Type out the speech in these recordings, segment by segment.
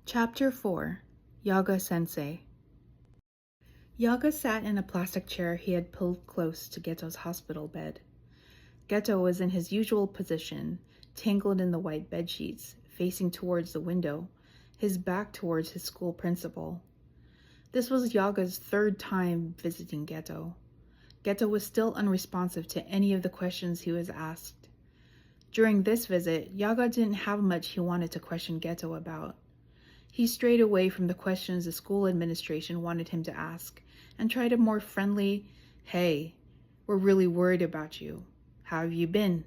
Chapter 4 Yaga-sensei. Yaga sat in a plastic chair he had pulled close to Geto's hospital bed. Geto was in his usual position, tangled in the white bedsheets, facing towards the window, his back towards his school principal. This was Yaga's third time visiting Geto. Geto was still unresponsive to any of the questions he was asked. During this visit, Yaga didn't have much he wanted to question Geto about. He strayed away from the questions the school administration wanted him to ask and tried a more friendly, "Hey, we're really worried about you. How have you been?"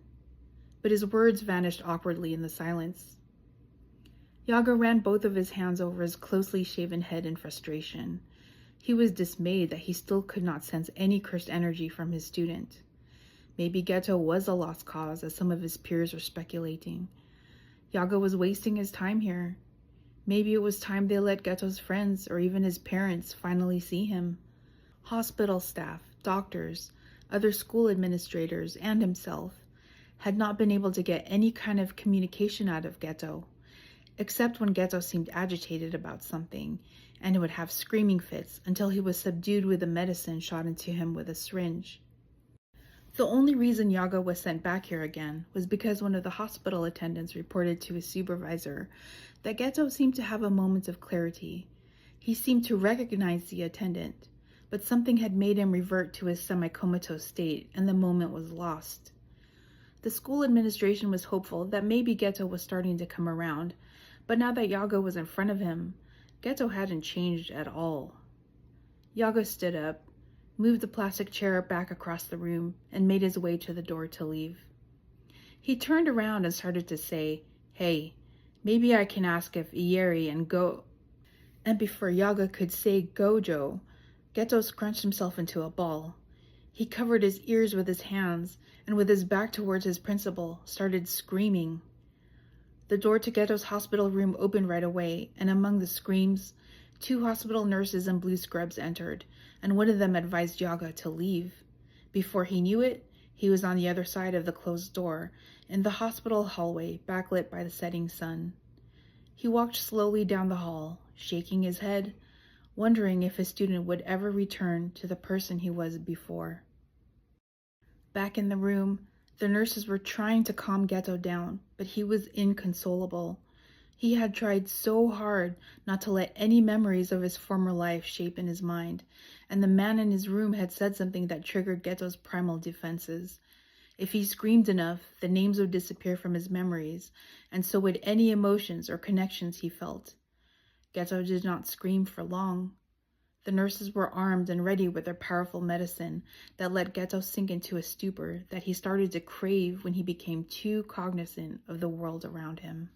But his words vanished awkwardly in the silence. Yaga ran both of his hands over his closely shaven head in frustration. He was dismayed that he still could not sense any cursed energy from his student. Maybe Geto was a lost cause, as some of his peers were speculating. Yaga was wasting his time here. Maybe it was time they let Geto's friends, or even his parents, finally see him. Hospital staff, doctors, other school administrators, and himself had not been able to get any kind of communication out of Geto, except when Geto seemed agitated about something, and would have screaming fits until he was subdued with a medicine shot into him with a syringe. The only reason Yaga was sent back here again was because one of the hospital attendants reported to his supervisor that Geto seemed to have a moment of clarity. He seemed to recognize the attendant, but something had made him revert to his semi-comatose state, and the moment was lost. The school administration was hopeful that maybe Geto was starting to come around, but now that Yaga was in front of him, Geto hadn't changed at all. Yaga stood up, moved the plastic chair back across the room, and made his way to the door to leave. He turned around and started to say, "Hey, maybe I can ask if Ieri and Go..." And before Yaga could say Gojo, Geto scrunched himself into a ball. He covered his ears with his hands, and with his back towards his principal, started screaming. The door to Geto's hospital room opened right away, and among the screams, 2 hospital nurses in blue scrubs entered, and one of them advised Yaga to leave. Before he knew it, he was on the other side of the closed door, in the hospital hallway, backlit by the setting sun. He walked slowly down the hall, shaking his head, wondering if his student would ever return to the person he was before. Back in the room, the nurses were trying to calm Geto down, but he was inconsolable. He had tried so hard not to let any memories of his former life shape in his mind, and the man in his room had said something that triggered Geto's primal defenses. If he screamed enough, the names would disappear from his memories, and so would any emotions or connections he felt. Geto did not scream for long. The nurses were armed and ready with their powerful medicine that let Geto sink into a stupor that he started to crave when he became too cognizant of the world around him.